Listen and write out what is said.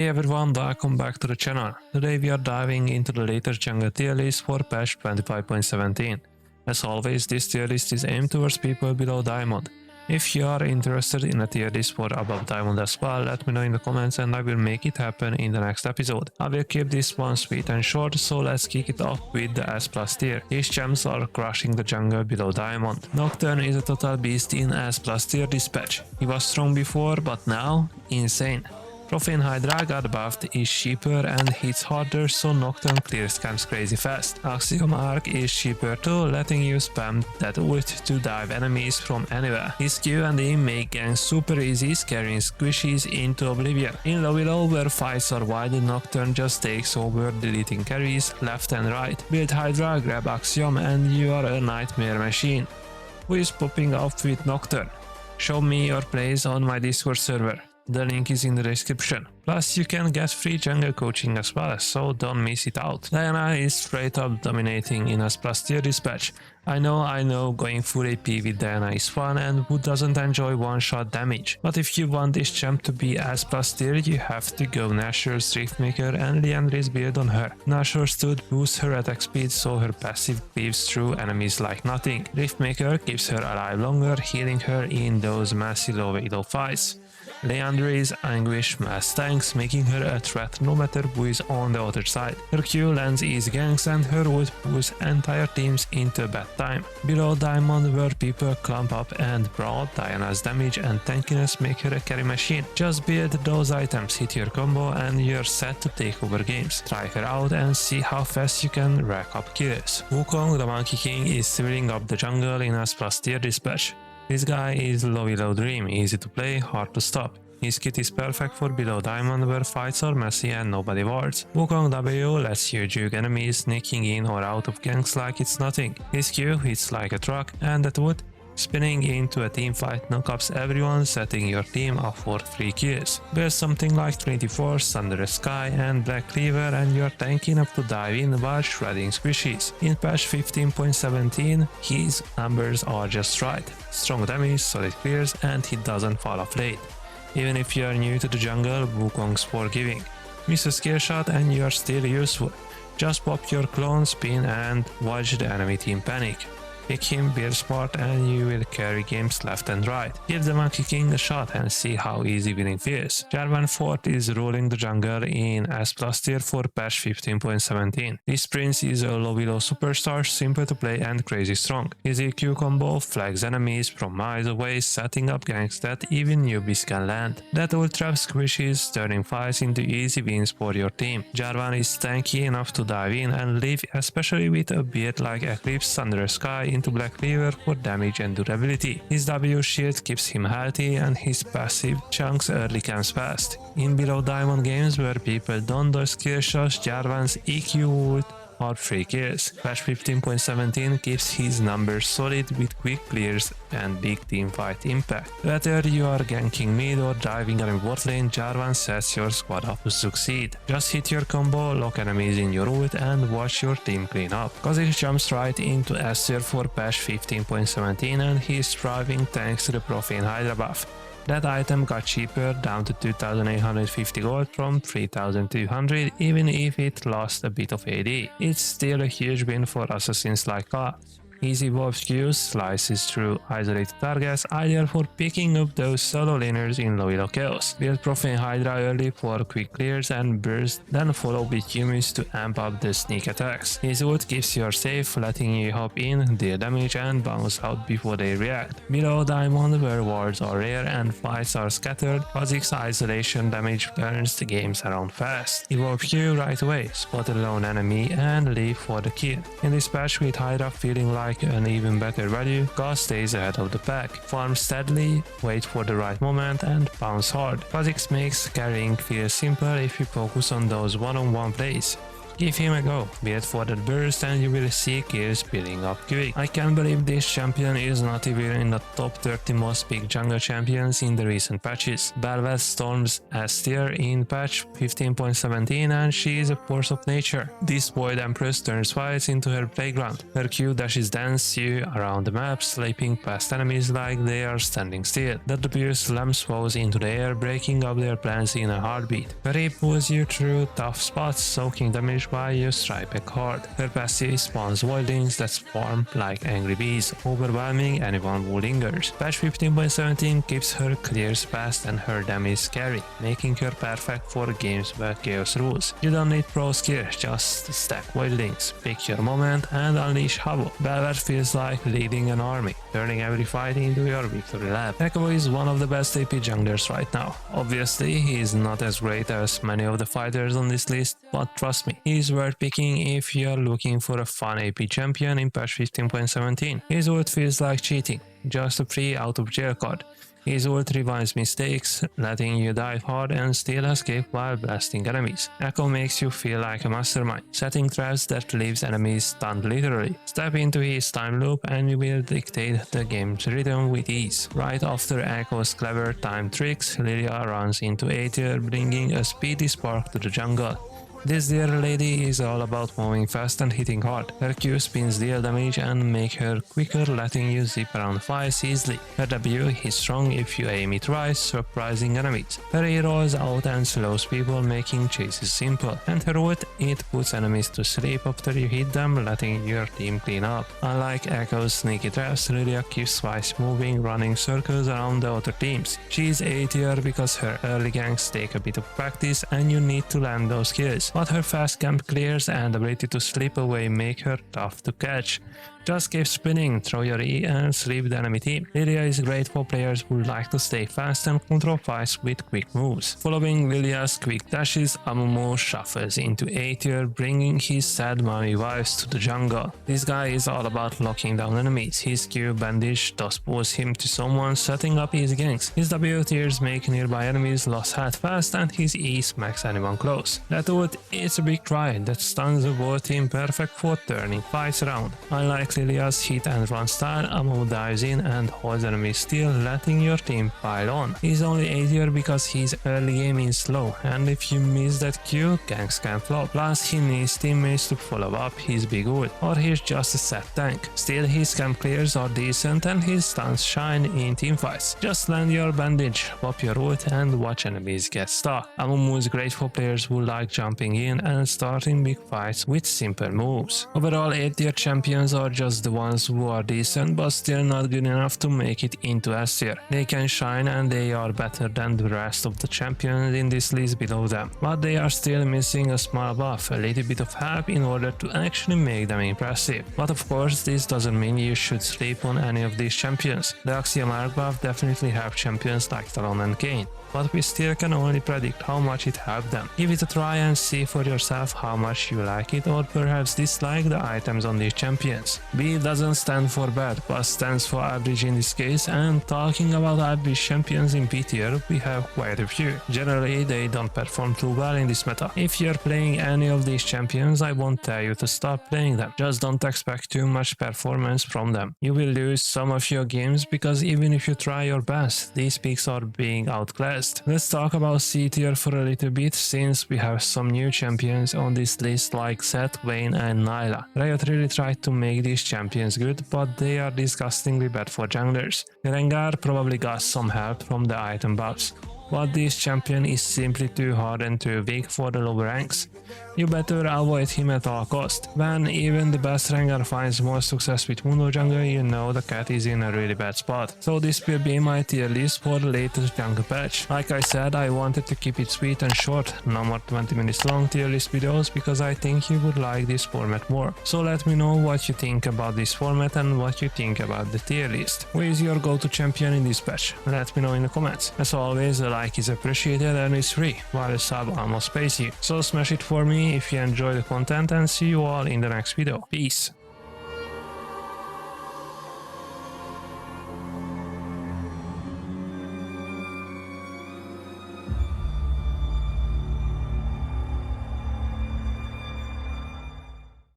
Hey everyone, welcome back to the channel. Today we are diving into the latest jungle tier list for patch 25.17. As always, this tier list is aimed towards people below Diamond. If you are interested in a tier list for above Diamond as well, let me know in the comments and I will make it happen in the next episode. I will keep this one sweet and short, so let's kick it off with the S+ tier. These gems are crushing the jungle below Diamond. Nocturne is a total beast in S+ tier this patch. He was strong before, but now, insane. Profane Hydra got buffed, is cheaper and hits harder, so Nocturne clears camps crazy fast. Axiom Arc is cheaper too, letting you spam that ult to dive enemies from anywhere. His Q and E make ganks super easy, scaring squishies into oblivion. In low where fights are wide, Nocturne just takes over, deleting carries left and right. Build Hydra, grab Axiom and you are a nightmare machine. Who is popping off with Nocturne? Show me your plays on my Discord server. The link is in the description. Plus you can get free jungle coaching as well, so don't miss it out. Diana is straight up dominating in S+ tier this patch. I know, going full AP with Diana is fun and who doesn't enjoy one-shot damage. But if you want this champ to be S+ tier, you have to go Nashor's Riftmaker and Liandry's build on her. Nashor's Tooth boosts her attack speed so her passive cleaves through enemies like nothing. Riftmaker keeps her alive longer, healing her in those massive low fights. Liandry's Anguish mass tanks, making her a threat no matter who is on the other side. Her Q lands easy ganks and her ult pulls entire teams into bad time. Below Diamond, where people clump up and brawl, Diana's damage and tankiness make her a carry machine. Just build those items, hit your combo and you're set to take over games. Try her out and see how fast you can rack up kills. Wukong, the Monkey King, is sealing up the jungle in S+ tier this patch. This guy is low dream, easy to play, hard to stop. His kit is perfect for below Diamond where fights are messy and nobody wards. Wukong W lets you juke enemies sneaking in or out of ganks like it's nothing. His Q hits like a truck and that wood spinning into a teamfight knockups everyone, setting your team up for 3 kills. Build something like 24, Thunderous Sky and Black Cleaver and you're tanky enough to dive in while shredding squishies. In patch 15.17, his numbers are just right. Strong damage, solid clears and he doesn't fall off late. Even if you are new to the jungle, Wukong's forgiving. Miss a skill shot and you are still useful. Just pop your clone, spin and watch the enemy team panic. Pick him, build smart and you will carry games left and right. Give the Monkey King a shot and see how easy winning feels. Jarvan Fort is ruling the jungle in S+ tier for patch 15.17. This prince is a low superstar, simple to play and crazy strong. His EQ combo flags enemies from miles away, setting up ganks that even newbies can land. That ult traps squishies, turning fights into easy wins for your team. Jarvan is tanky enough to dive in and live, especially with a build like Eclipse, Thunderous Sky into Black Cleaver for damage and durability. His W shield keeps him healthy and his passive chunks early camps fast. In below Diamond games where people don't do skill shots, Jarvan's EQ ult are 3 kills. Patch 15.17 keeps his numbers solid with quick clears and big teamfight impact. Whether you are ganking mid or driving around bot lane, Jarvan sets your squad up to succeed. Just hit your combo, lock enemies in your ult and watch your team clean up. Kha'Zix jumps right into S tier for patch 15.17 and he is thriving thanks to the Profane Hydra buff. That item got cheaper, down to 2850 gold from 3200, even if it lost a bit of AD. It's still a huge win for assassins like Ka. Easy Wolf Q slices through isolated targets, ideal for picking up those solo laners in low kills. Build Profane Hydra early for quick clears and burst, then follow with Humus to amp up the sneak attacks. His ult keeps you safe, letting you hop in, deal damage and bounce out before they react. Below Diamond, where wards are rare and fights are scattered, Kha'Zix isolation damage turns the games around fast. Evolve Q right away, spot a lone enemy and leave for the kill. In this patch with Hydra feeling like an even better value, Ka stays ahead of the pack. Farm steadily, wait for the right moment and bounce hard. Kha'Zix makes carrying feel simple if you focus on those one-on-one plays. Give him a go, wait for that burst and you will see kills building up quick. I can't believe this champion is not even in the top 30 most big jungle champions in the recent patches. Bel'Veth storms S tier in patch 15.17 and she is a force of nature. This Void Empress turns fights into her playground. Her Q dashes dance you around the map, slipping past enemies like they are standing still. The W slams foes into the air, breaking up their plans in a heartbeat. Her E pulls you through tough spots, soaking damage while you strike back hard. Her passive spawns voidlings that swarm like angry bees, overwhelming anyone who lingers. Patch 15.17 keeps her clears fast and her damage scary, making her perfect for games where chaos rules. You don't need pro skill, just stack voidlings, pick your moment and unleash havoc. Bel'Veth feels like leading an army, turning every fight into your victory lap. Echo is one of the best AP junglers right now. Obviously, he is not as great as many of the fighters on this list, but trust me, he is worth picking if you are looking for a fun AP champion in patch 15.17. His ult feels like cheating, just a free out of jail card. His ult rewinds mistakes, letting you dive hard and still escape while blasting enemies. Echo makes you feel like a mastermind, setting traps that leaves enemies stunned literally. Step into his time loop and you will dictate the game's rhythm with ease. Right after Echo's clever time tricks, Lilia runs into A tier, bringing a speedy spark to the jungle. This dear lady is all about moving fast and hitting hard. Her Q spins deal damage and make her quicker, letting you zip around fights easily. Her W is strong if you aim it right, surprising enemies. Her E rolls out and slows people, making chases simple. And her ult, it puts enemies to sleep after you hit them, letting your team clean up. Unlike Echo's sneaky traps, Lilia keeps twice moving, running circles around the other teams. She is A tier because her early ganks take a bit of practice and you need to land those kills. But her fast camp clears and ability to slip away make her tough to catch. Just keep spinning, throw your E and sleep the enemy team. Lilia is great for players who like to stay fast and control fights with quick moves. Following Lilia's quick dashes, Amumu shuffles into A tier, bringing his sad mommy vibes to the jungle. This guy is all about locking down enemies. His Q bandage thus pulls him to someone, setting up his ganks. His W tiers make nearby enemies lose health fast and his E smacks anyone close. That ult is a big try that stuns the whole team, perfect for turning fights around. Unlike Lilia's hit and run style, Amumu dives in and holds enemies still, letting your team pile on. He's only A tier because his early game is slow, and if you miss that Q, ganks can flop. Plus, he needs teammates to follow up his big ult, or he's just a set tank. Still, his camp clears are decent and his stuns shine in teamfights. Just land your bandage, pop your ult and watch enemies get stuck. Amumu is great for players who like jumping in and starting big fights with simple moves. Overall, A tier champions are just the ones who are decent but still not good enough to make it into S tier. They can shine and they are better than the rest of the champions in this list below them, but they are still missing a small buff, a little bit of help in order to actually make them impressive. But of course, this doesn't mean you should sleep on any of these champions. The Axiom Arc buff definitely helped champions like Talon and Kayn, but we still can only predict how much it helped them. Give it a try and see for yourself how much you like it or perhaps dislike the items on these champions. B doesn't stand for bad, but stands for average in this case, and talking about average champions in B tier, we have quite a few. Generally, they don't perform too well in this meta. If you're playing any of these champions, I won't tell you to stop playing them. Just don't expect too much performance from them. You will lose some of your games because even if you try your best, these picks are being outclassed. Let's talk about C tier for a little bit, since we have some new champions on this list like Zed, Vayne and Nilah. Riot really tried to make these champions good, but they are disgustingly bad for junglers. Rengar probably got some help from the item buffs, but this champion is simply too hard and too weak for the lower ranks. You better avoid him at all cost. When even the best Rengar finds more success with Mundo jungle, you know the cat is in a really bad spot. So this will be my tier list for the latest jungle patch. Like I said, I wanted to keep it sweet and short, no more 20 minutes long tier list videos, because I think you would like this format more. So let me know what you think about this format and what you think about the tier list. Who is your go-to champion in this patch? Let me know in the comments. As always, a like is appreciated and it's free, while a sub almost pays you. So smash it for me if you enjoy the content, and see you all in the next video. Peace!